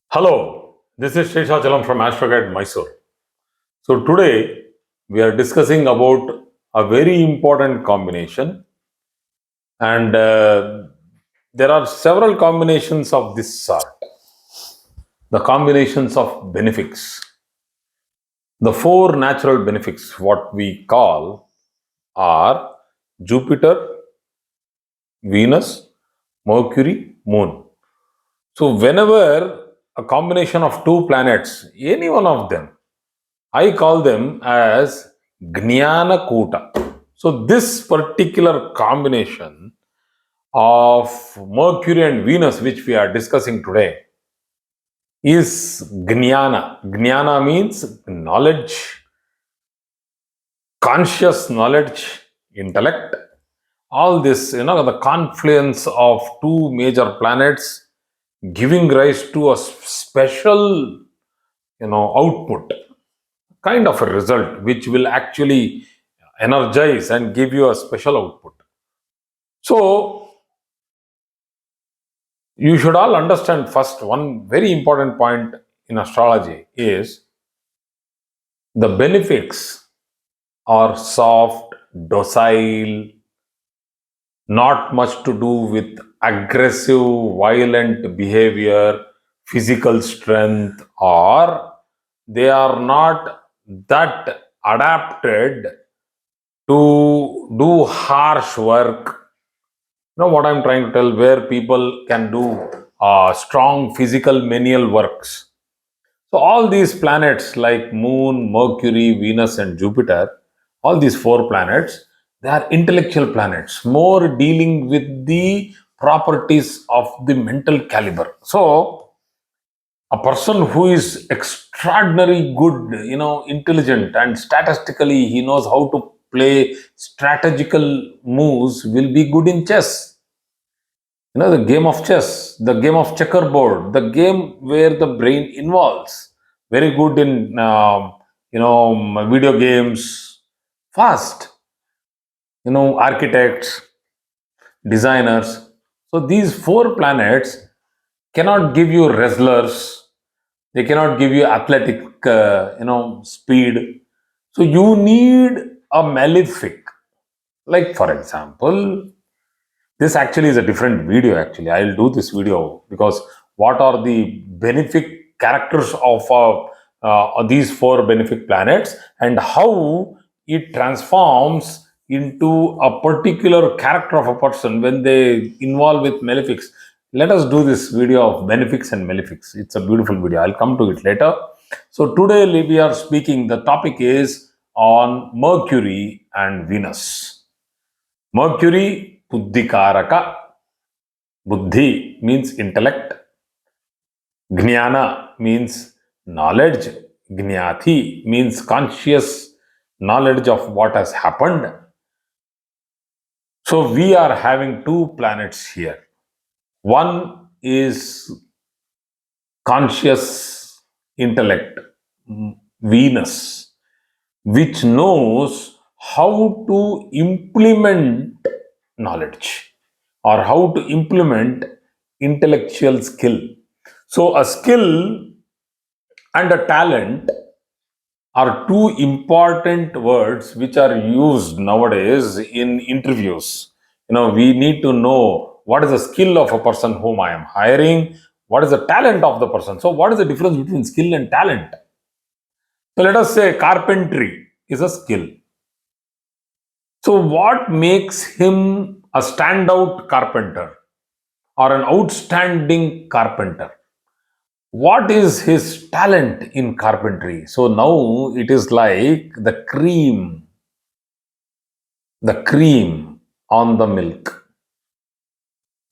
Hello, this is Sheshachalam from Astroguide Mysore. So today we are discussing about a very important combination, and there are several combinations of this sort. The combinations of benefics, the four natural benefics, what we call, are Jupiter, Venus, Mercury, Moon. So whenever a combination of two planets, any one of them, I call them as Jnana Kuta. So, this particular combination of Mercury and Venus, which we are discussing today, is Jnana. Jnana means knowledge, conscious knowledge, intellect. All this, the confluence of two major planets giving rise to a special, output, kind of a result which will actually energize and give you a special output. So, you should all understand first one very important point in astrology is the benefics are soft, docile, not much to do with aggressive, violent behavior, physical strength, or they are not that adapted to do harsh work. You know what I'm trying to tell, where people can do strong physical menial works. So all these planets like Moon, Mercury, Venus, and Jupiter, all these four planets, they are intellectual planets, more dealing with the properties of the mental caliber. So a person who is extraordinary good, intelligent, and statistically he knows how to play strategical moves will be good in chess. The game of chess, the game of checkerboard, the game where the brain involves, very good in video games, fast, architects, designers. So these four planets cannot give you wrestlers, they cannot give you athletic speed. So you need a malefic, like for example, this actually is a different video. Actually, I'll do this video because what are the benefic characters of these four benefic planets and how it transforms into a particular character of a person when they involve with malefics. Let us do this video of benefics and malefics. It's a beautiful video. I'll come to it later. So today we are speaking, the topic is on Mercury and Venus. Mercury, Buddhikaraka. Buddhi means intellect. Jnana means knowledge. Jnati means conscious knowledge of what has happened. So we are having two planets here. One is conscious intellect, Venus, which knows how to implement knowledge or how to implement intellectual skill. So, a skill and a talent are two important words which are used nowadays in interviews. We need to know what is the skill of a person whom I am hiring, what is the talent of the person. So, what is the difference between skill and talent? So, let us say carpentry is a skill. So, what makes him a standout carpenter or an outstanding carpenter? What is his talent in carpentry? So, now it is like the cream on the milk.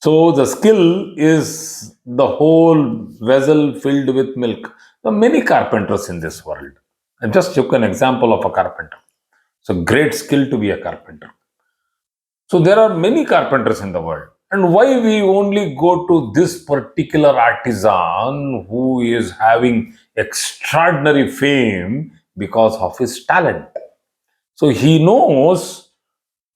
So, the skill is the whole vessel filled with milk. There are many carpenters in this world. I just took an example of a carpenter. So, great skill to be a carpenter. So there are many carpenters in the world. And why we only go to this particular artisan who is having extraordinary fame? Because of his talent. So he knows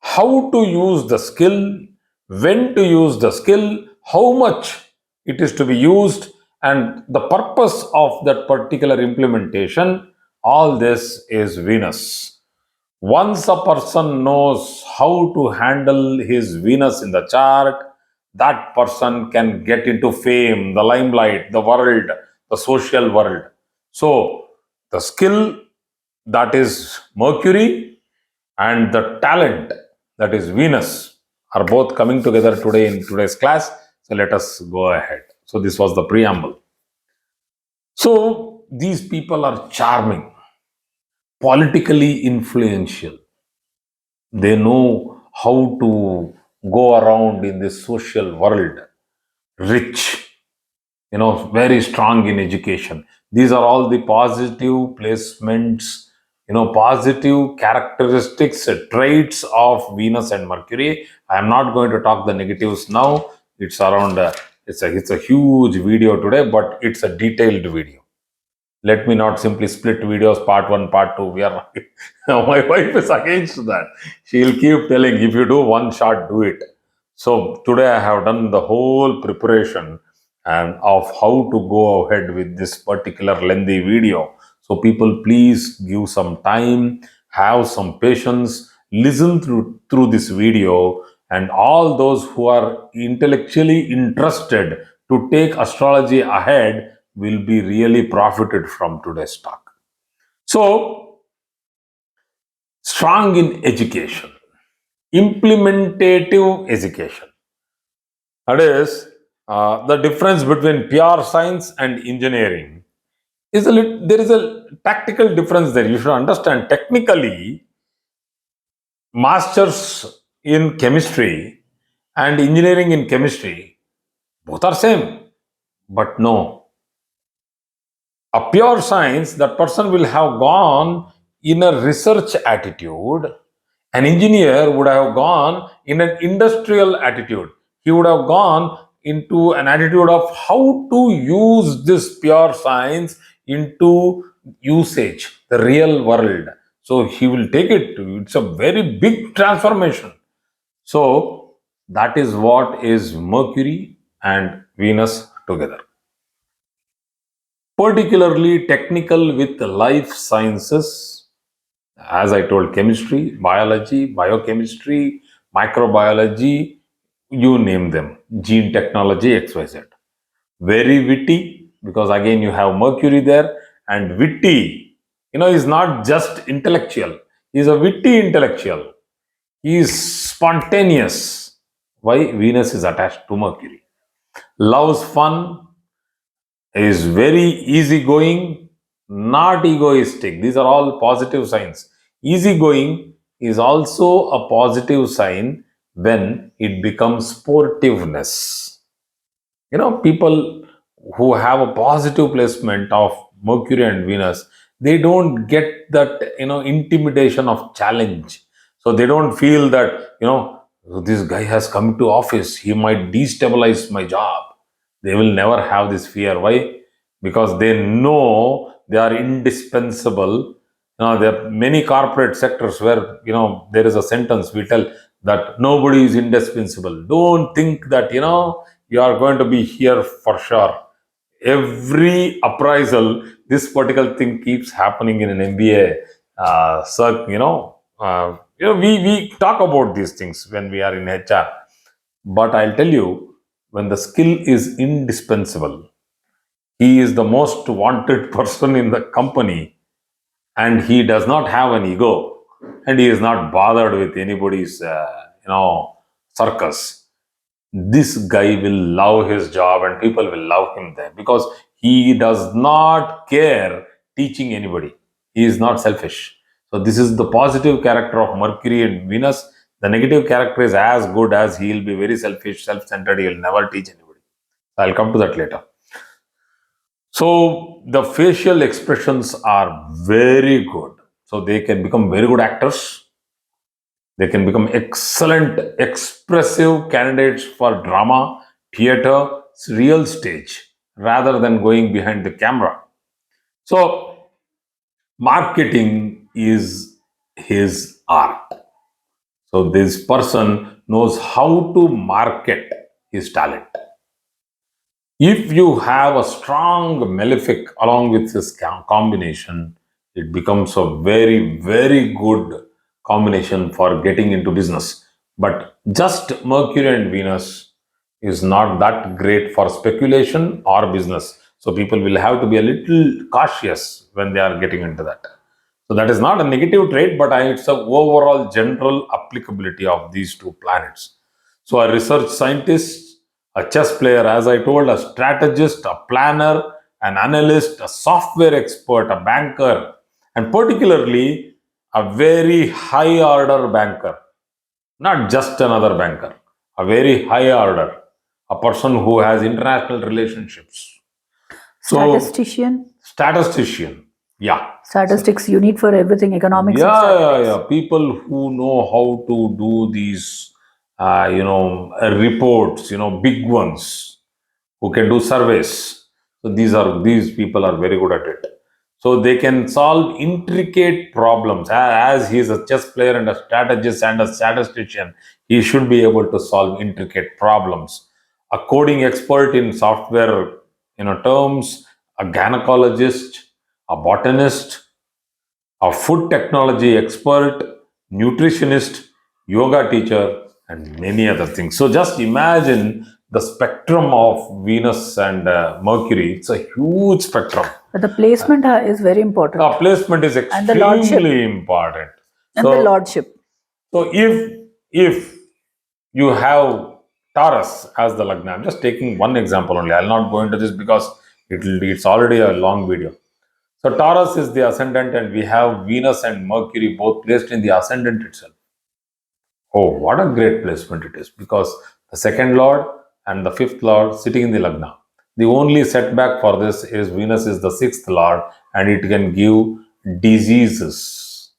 how to use the skill, when to use the skill, how much it is to be used, And the purpose of that particular implementation, all this is Venus. Once a person knows how to handle his Venus in the chart, that person can get into fame, the limelight, the world, the social world. So, the skill, that is Mercury, and the talent, that is Venus, are both coming together today in today's class. So, let us go ahead. So, this was the preamble. So, these people are charming, politically influential. They know how to go around in this social world, rich, very strong in education. These are all the positive placements, positive characteristics, traits of Venus and Mercury. I am not going to talk the negatives now. It's around, it's a huge video today, but it's a detailed video. Let me not simply split videos, part one, part two. We are my wife is against that. She'll keep telling, if you do one shot, do it. So today I have done the whole preparation and of how to go ahead with this particular lengthy video. So people, please give some time, have some patience, listen through this video, and all those who are intellectually interested to take astrology ahead will be really profited from today's talk. So, strong in education, implementative education. That is, the difference between pure science and engineering is there is a tactical difference there. You should understand. Technically, masters in chemistry and engineering in chemistry both are same, but no, a pure science, that person will have gone in a research attitude. An engineer would have gone in an industrial attitude. He would have gone into an attitude of how to use this pure science into usage, the real world. So he will take it. It's a very big transformation. So that is what is Mercury and Venus together. Particularly technical with life sciences, as I told, chemistry, biology, biochemistry, microbiology, you name them, gene technology, XYZ. Very witty, because again you have Mercury there, and witty, is not just intellectual, he's a witty intellectual. He is spontaneous. Why? Venus is attached to Mercury. Loves fun, is very easygoing, not egoistic. These are all positive signs. Easygoing is also a positive sign when it becomes sportiveness. People who have a positive placement of Mercury and Venus, they don't get that, intimidation of challenge. So they don't feel that, this guy has come to office, he might destabilize my job. They will never have this fear. Why? Because they know they are indispensable. There are many corporate sectors where, there is a sentence we tell that nobody is indispensable. Don't think that, you are going to be here for sure. Every appraisal, this particular thing keeps happening in an MBA we talk about these things when we are in HR. But I'll tell you, when the skill is indispensable, he is the most wanted person in the company, and he does not have an ego, and he is not bothered with anybody's, circus. This guy will love his job and people will love him there because he does not care teaching anybody. He is not selfish. So this is the positive character of Mercury and Venus. The negative character is as good as he will be very selfish, self-centered. He will never teach anybody. I'll come to that later. So the facial expressions are very good. So they can become very good actors. They can become excellent, expressive candidates for drama, theater, real stage, rather than going behind the camera. So, marketing is his art. So, this person knows how to market his talent. If you have a strong malefic along with this combination, it becomes a very, very good combination for getting into business. But just Mercury and Venus is not that great for speculation or business. So people will have to be a little cautious when they are getting into that. So that is not a negative trait, but it's a overall general applicability of these two planets. So a research scientist, a chess player, as I told, a strategist, a planner, an analyst, a software expert, a banker, and particularly a very high order banker, not just another banker, a very high order, a person who has international relationships. So, Statistician. statistician, yeah. Statistics you need for everything, economics and Yeah. statistics. People who know how to do these, reports, big ones, who can do surveys. So these people are very good at it. So they can solve intricate problems. As he is a chess player and a strategist and a statistician, he should be able to solve intricate problems. A coding expert in software, terms, a gynecologist, a botanist, a food technology expert, nutritionist, yoga teacher, and many other things. So just imagine the spectrum of Venus and Mercury. It's a huge spectrum. But the placement is very important. The placement is And the lordship. extremely important. And the lordship. So if you have Taurus as the Lagna, I'm just taking one example only. I'll not go into this because it's already a long video. So Taurus is the ascendant, and we have Venus and Mercury both placed in the ascendant itself. Oh, what a great placement it is, because the second lord and the fifth lord sitting in the Lagna. The only setback for this is Venus is the sixth lord, and it can give diseases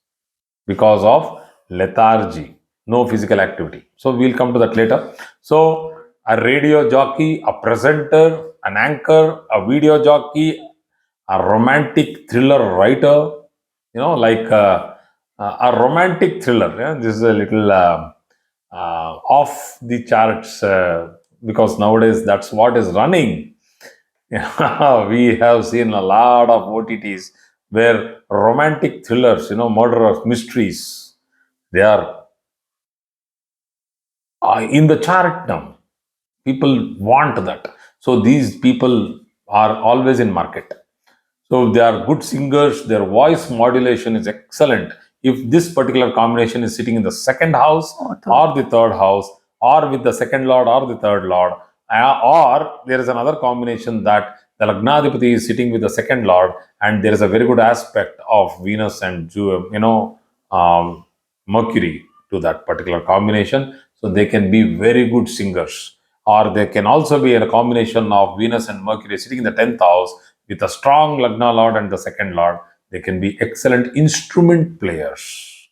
because of lethargy, no physical activity. So we'll come to that later. So a radio jockey, a presenter, an anchor, a video jockey, a romantic thriller writer, like a romantic thriller. Yeah? This is a little off the charts, because nowadays that's what is running. We have seen a lot of OTTs where romantic thrillers, murderers, mysteries, they are in the chart now. People want that. So these people are always in market. So they are good singers, their voice modulation is excellent. If this particular combination is sitting in the second house or the third house, or with the second lord or the third lord, or there is another combination that the Lagnadipati is sitting with the second lord, and there is a very good aspect of Venus and Mercury to that particular combination, so they can be very good singers. Or they can also be a combination of Venus and Mercury sitting in the 10th house with a strong Lagna Lord and the second Lord. They can be excellent instrument players.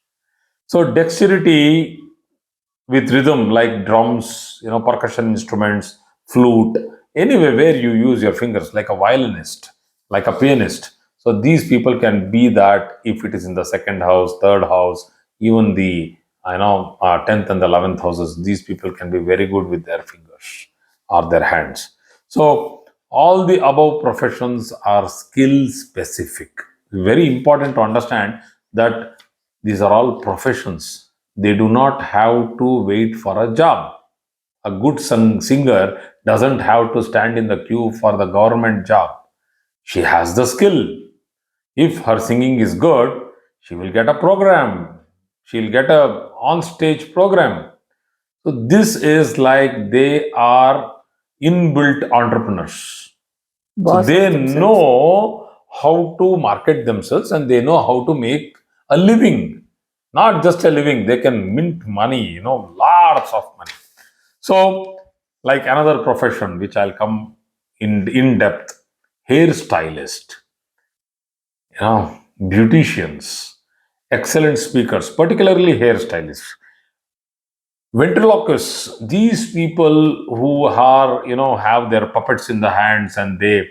So dexterity with rhythm like drums, percussion instruments, flute, anyway where you use your fingers, like a violinist, like a pianist. So these people can be that if it is in the second house, third house, even the 10th and the 11th houses. These people can be very good with their fingers or their hands. So all the above professions are skill specific. Very important to understand that these are all professions. They do not have to wait for a job. A good singer doesn't have to stand in the queue for the government job. She has the skill. If her singing is good, she will get a program. She'll get a on-stage program. So this is like they are inbuilt entrepreneurs. So they know how to market themselves, and they know how to make a living. Not just a living, they can mint money, lots of money. So, like another profession which I'll come in depth, hairstylist, beauticians, excellent speakers, particularly hairstylists. Ventriloquists, these people who are, have their puppets in the hands, and they,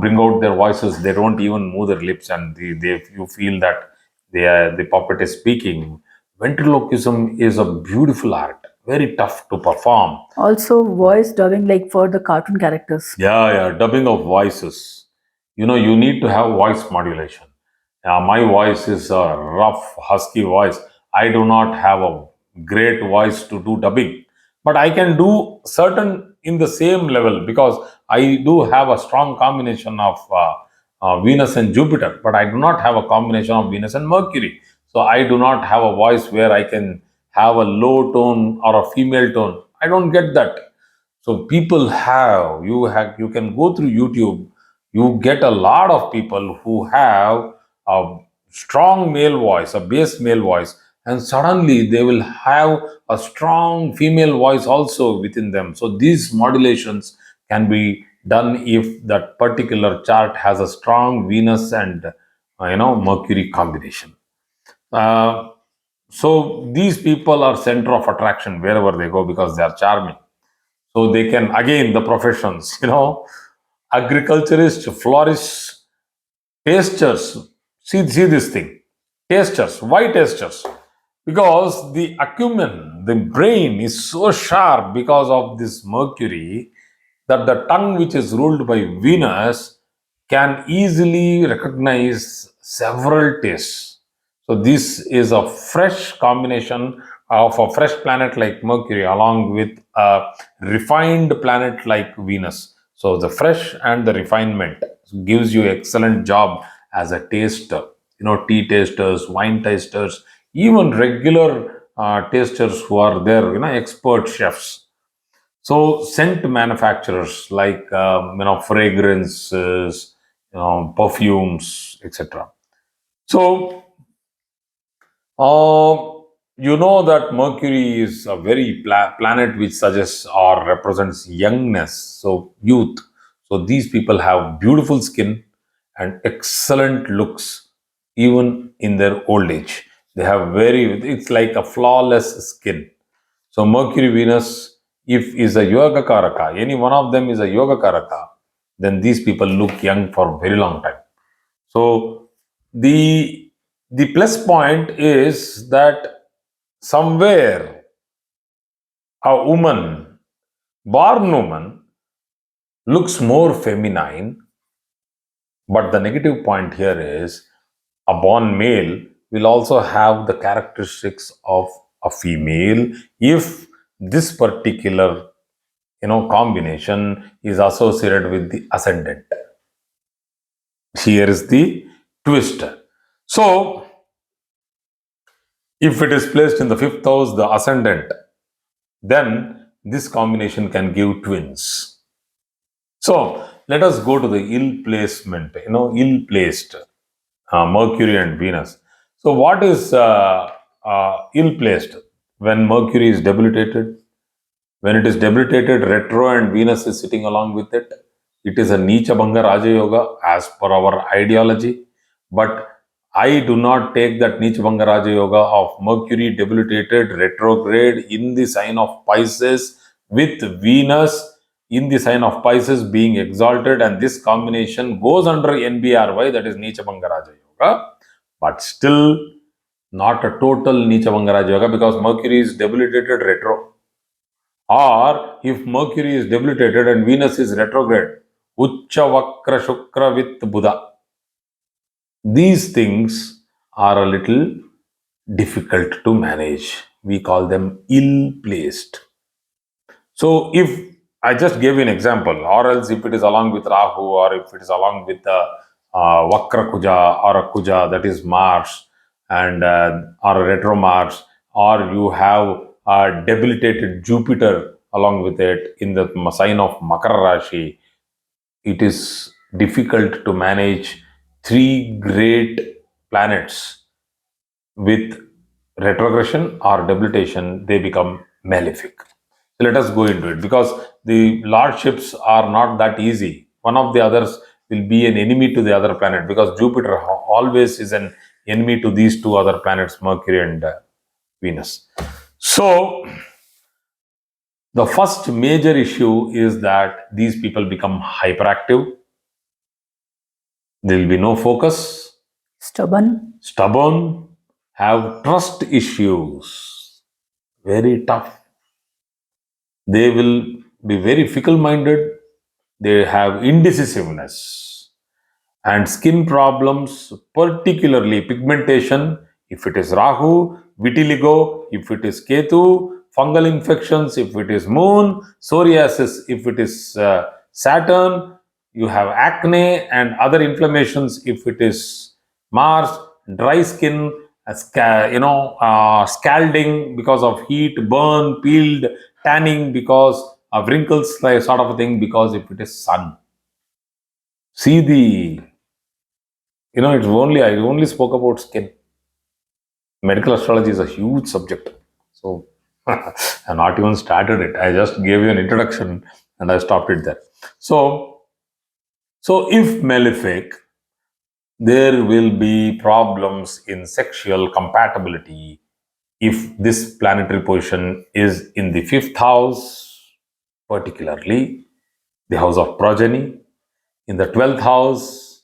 bring out their voices. They don't even move their lips, and you feel that the puppet is speaking. Ventriloquism is a beautiful art. very tough to perform. Also, voice dubbing like for the cartoon characters. Yeah, dubbing of voices. You need to have voice modulation. My voice is a rough, husky voice. I do not have a great voice to do dubbing, but I can do certain in the same level because I do have a strong combination of Venus and Jupiter, but I do not have a combination of Venus and Mercury. So I do not have a voice where I can have a low tone or a female tone. I don't get that. So people you can go through YouTube, you get a lot of people who have a strong male voice, a bass male voice, and suddenly they will have a strong female voice also within them. So these modulations can be done if that particular chart has a strong Venus and Mercury combination. Uh, so these people are center of attraction wherever they go because they are charming. So they can, again, the professions, agriculturist, florists, tasters. See this thing. Tasters. Why tasters? Because the acumen, the brain is so sharp because of this Mercury that the tongue, which is ruled by Venus, can easily recognize several tastes. So this is a fresh combination of a fresh planet like Mercury along with a refined planet like Venus. So the fresh and the refinement gives you excellent job as a taster. Tea tasters, wine tasters, even regular tasters who are there, expert chefs. So scent manufacturers like fragrances, perfumes, etc. So you know that Mercury is a very planet which suggests or represents youngness, so youth. So these people have beautiful skin and excellent looks, even in their old age. They have it's like a flawless skin. So Mercury, Venus, if is a yoga karaka, any one of them is a yoga karaka, then these people look young for a very long time. So the plus point is that somewhere a born woman, looks more feminine, but the negative point here is a born male will also have the characteristics of a female if this particular combination is associated with the ascendant. Here is the twist. So if it is placed in the fifth house, the ascendant, then this combination can give twins. So let us go to the ill placement, ill placed Mercury and Venus. So what is ill placed? When Mercury is debilitated, when it is debilitated, retro and Venus is sitting along with it. It is a Nicha Bhanga Raja Yoga as per our ideology. But I do not take that Nicha Bhanga Raja Yoga of Mercury debilitated retrograde in the sign of Pisces with Venus in the sign of Pisces being exalted, and this combination goes under NBRY, that is Nicha Bhanga Raja Yoga, but still not a total Nicha Bhanga Raja Yoga because Mercury is debilitated retro. Or if Mercury is debilitated and Venus is retrograde, Ucha Vakra Shukra with Buddha. These things are a little difficult to manage. We call them ill placed. So if I just gave you an example, or else if it is along with Rahu, or if it is along with Vakra Kuja or a Kuja, that is Mars, and or a retro Mars, or you have a debilitated Jupiter along with it in the sign of Makara Rashi, it is difficult to manage three great planets with retrogression or debilitation. They become malefic. Let us go into it because the lordships are not that easy. One of the others will be an enemy to the other planet because Jupiter always is an enemy to these two other planets, Mercury and Venus. So the first major issue is that these people become hyperactive. There will be no focus, Stubborn. have trust issues, very tough. They will be very fickle minded. They have indecisiveness and skin problems, particularly pigmentation if it is Rahu, vitiligo if it is Ketu, fungal infections if it is Moon, psoriasis if it is Saturn. You have acne and other inflammations if it is Mars, dry skin, scalding because of heat, burn, peeled, tanning because of wrinkles, like sort of a thing because if it is Sun. See the it's only I only spoke about skin. Medical astrology is a huge subject. So I've not even started it. I just gave you an introduction and I stopped it there. So if malefic, there will be problems in sexual compatibility if this planetary position is in the fifth house, particularly the house of progeny, in the 12th house,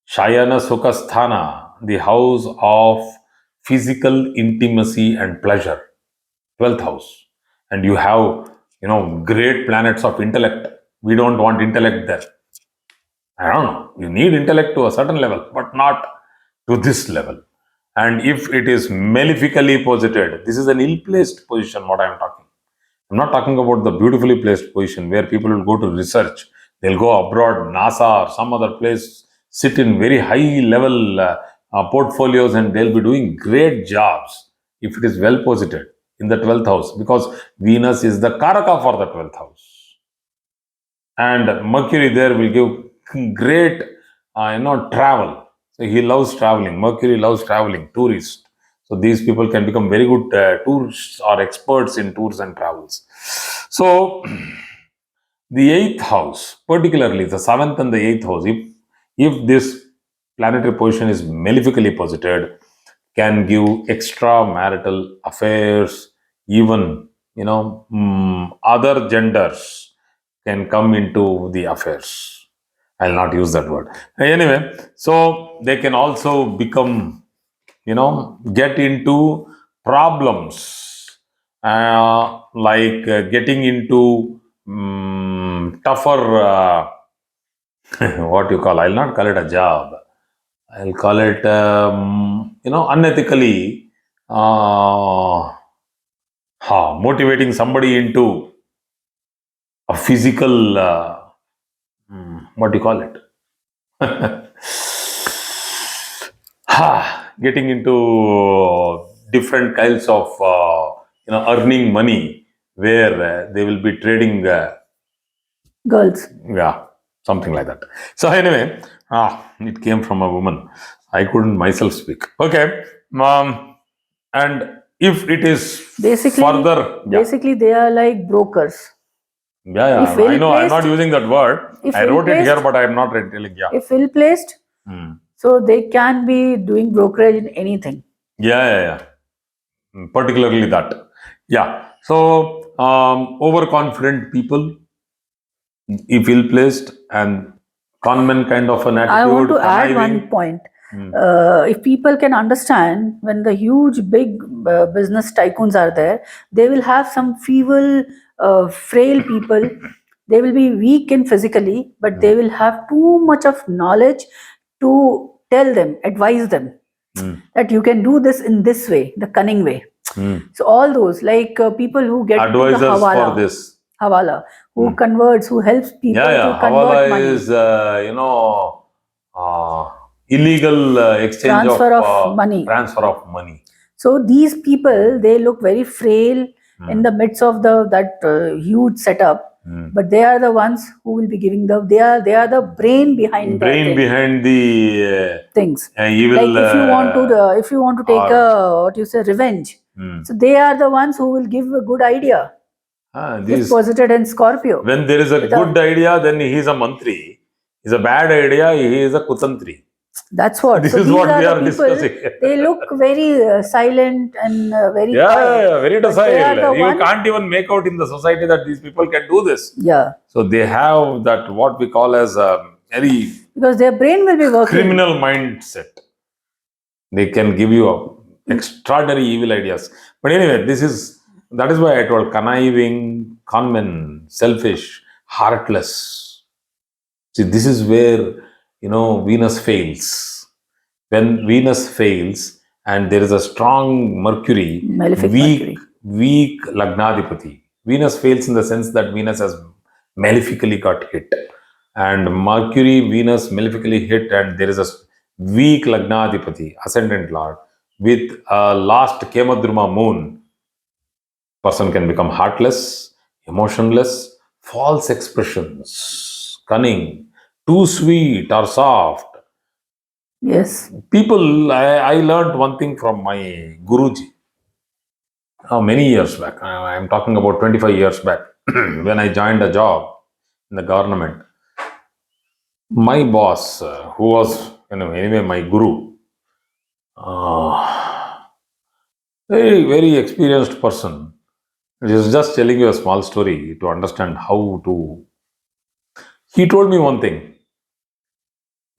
Shayana Sukhasthana, the house of physical intimacy and pleasure, 12th house. And you have, great planets of intellect. We don't want intellect there. I don't know. You need intellect to a certain level, but not to this level. And if it is malefically posited, this is an ill-placed position, what I am talking. I'm not talking about the beautifully placed position where people will go to research. They'll go abroad, NASA or some other place, sit in very high level portfolios and they'll be doing great jobs if it is well posited in the 12th house, because Venus is the Karaka for the 12th house. And Mercury there will give great, travel. So he loves traveling. Mercury loves traveling, tourist. So these people can become very good tourists or experts in tours and travels. So the eighth house, particularly the seventh and the eighth house, if this planetary position is malefically posited, can give extramarital affairs, even other genders can come into the affairs. I'll not use that word. Anyway, so they can also become, get into problems like getting into tougher, what you call, I'll not call it a job. I'll call it, unethically motivating somebody into a physical, what do you call it? Getting into different kinds of, earning money where they will be trading, Girls. yeah, something like that. So anyway, it came from a woman. I couldn't myself speak. Okay, and if it is Basically, further, basically they are like brokers. yeah, If I know. I'm not ill-placed- using that word. if I wrote it here, ill-placed- but I am not telling. Yeah, If ill placed, so they can be doing brokerage in anything. yeah. Particularly that. Yeah. So overconfident people, if ill placed, and conman kind of an attitude. I want to add conniving. one point. If people can understand, when the huge big business tycoons are there, they will have some feeble, frail people. They will be weak in physically, but they will have too much of knowledge to tell them, advise them that you can do this in this way, the cunning way. So all those like people who get into the Advisors hawala, for this. hawala, who converts, who helps people Yeah. to convert Hawala money. is, illegal exchange Transfer of money. Transfer of money. So these people, they look very frail in the midst of that huge setup, but they are the ones who will be giving they are the brain behind the things. evil. Like if you want to take what you say, revenge. So they are the ones who will give a good idea. If posited in Scorpio. When there is a good idea, then he is a mantri. Is a bad idea, he is a kutantri. That's what. This so is these what are we the are people, discussing. They look very silent and very quiet. Very But they are docile. the You one- can't even make out in the society that these people can do this. Yeah. So they have that what we call as a very Because their brain will be working. criminal mindset. They can give you extraordinary evil ideas. But anyway, this is That is why I told conniving, conman, selfish, heartless. See, this is where Venus fails. When Venus fails and there is a strong Mercury, Malefic weak, Mercury. weak Lagnadipati. Venus fails in the sense that Venus has malefically got hit. And Mercury, Venus malefically hit, and there is a weak Lagnadipati, ascendant lord, with a last Kemadruma moon. Person can become heartless, emotionless, false expressions, cunning, too sweet or soft. Yes. People, I learned one thing from my Guruji many years back. I'm talking about 25 years back when I joined a job in the government. My boss, who was anyway my guru, uh, very experienced person. He was just telling you a small story to understand how to. He told me one thing: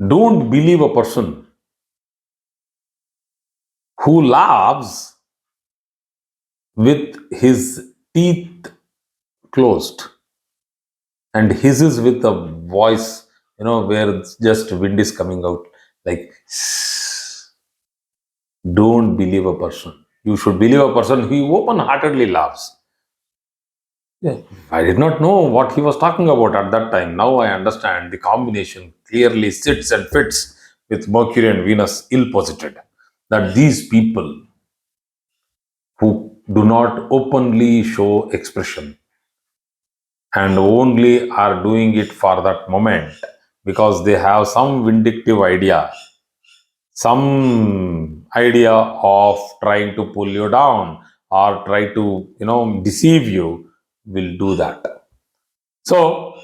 don't believe a person who laughs with his teeth closed and hisses with a voice, where it's just wind is coming out like. Don't believe a person. You should believe a person who open-heartedly laughs. Yeah. I did not know what he was talking about at that time. Now I understand the combination clearly sits and fits with Mercury and Venus ill-posited. That these people who do not openly show expression and only are doing it for that moment because they have some vindictive idea, some idea of trying to pull you down or try to deceive you, will do that. So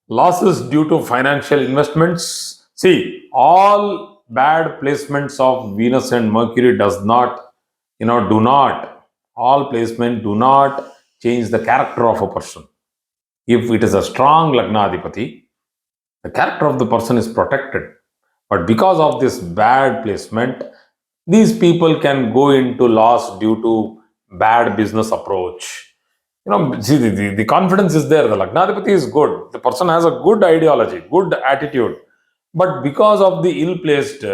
losses due to financial investments. See, all bad placements of Venus and Mercury does not, do not, all placement do not change the character of a person. If it is a strong Lagnadipati, the character of the person is protected. But because of this bad placement, these people can go into loss due to bad business approach. See, the confidence is there. The Lagnadipati is good. The person has a good ideology, good attitude. But because of the ill-placed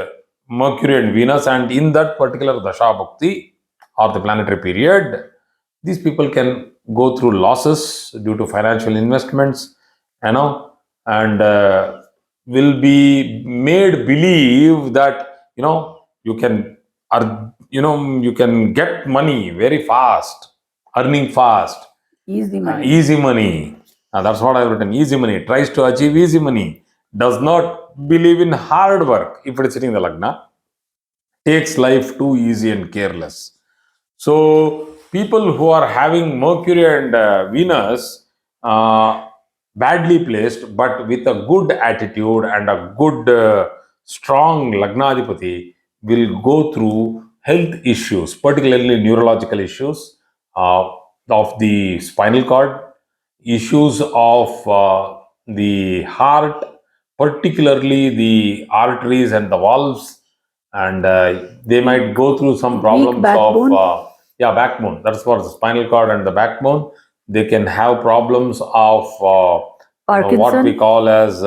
Mercury and Venus, and in that particular Dasha Bhakti or the planetary period, these people can go through losses due to financial investments, and will be made believe that you can, you can get money very fast, earning fast, Easy money. easy money. That's what I've written. Easy money tries to achieve easy money, does not believe in hard work. If it is sitting in the Lagna, takes life too easy and careless. So people who are having Mercury and Venus badly placed, but with a good attitude and a good, strong Lagnadipati, will go through health issues, particularly neurological issues of the spinal cord, issues of the heart, particularly the arteries and the valves, and they might go through some Weak problems of backbone. backbone. That's for the spinal cord and the backbone. They can have problems of what we Parkinson. call as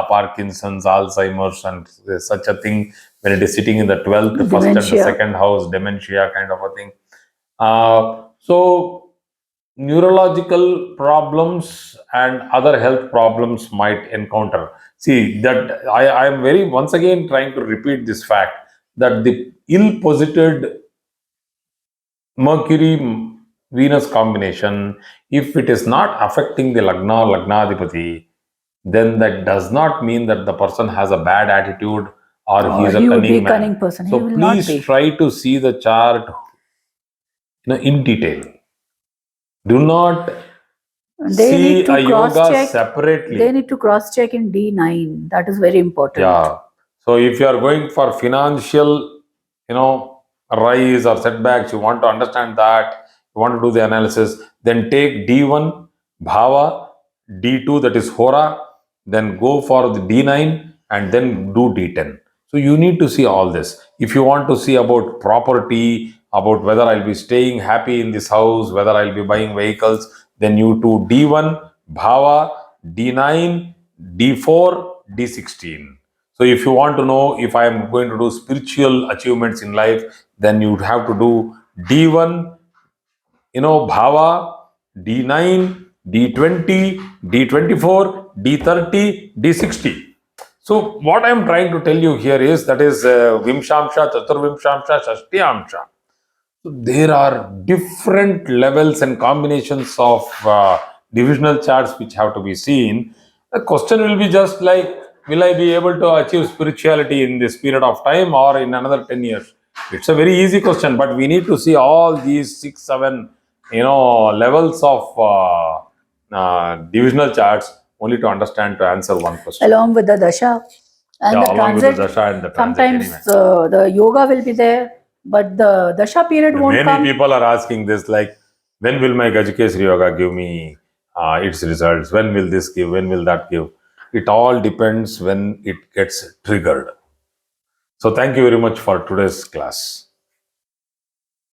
Parkinson's, Alzheimer's, and such a thing when it is sitting in the 12th, first and the Dementia. second house, dementia kind of a thing. So neurological problems and other health problems might encounter. See, that I am very once again trying to repeat this fact that the ill-posited Mercury Venus combination, if it is not affecting the Lagna or Lagnadipati, then that does not mean that the person has a bad attitude or he Or is a he would be cunning a cunning man. person. He So will not please be. try to see the chart in detail. Do not They see need to a cross yoga check. separately. They need to cross check in D9. That is very important. Yeah. So if you are going for financial, rise or setbacks, you want to understand that, you want to do the analysis, then take D1 Bhava, D2 that is Hora, then go for the D9 and then do D10. So you need to see all this. If you want to see about property about whether I'll be staying happy in this house, whether I'll be buying vehicles. Then you do D1, Bhava, D9, D4, D16. So if you want to know if I am going to do spiritual achievements in life, then you have to do D1, Bhava, D9, D20, D24, D30, D60. So what I am trying to tell you here is that is Vimshamsha, Chaturvimshamsha, Shashtiyamsha. So there are different levels and combinations of divisional charts which have to be seen. The question will be just like, will I be able to achieve spirituality in this period of time or in another 10 years? It's a very easy question, but we need to see all these 6, 7, levels of divisional charts only to understand to answer one question. Along with the dasha and Yeah, the along with transit. the dasha and the transit. Sometimes Anyway. the yoga will be there, but the dasha period won't Many come. people are asking this, like, when will my Gajikesri Yoga give me its results? When will this give? When will that give? It all depends when it gets triggered. So thank you very much for today's class.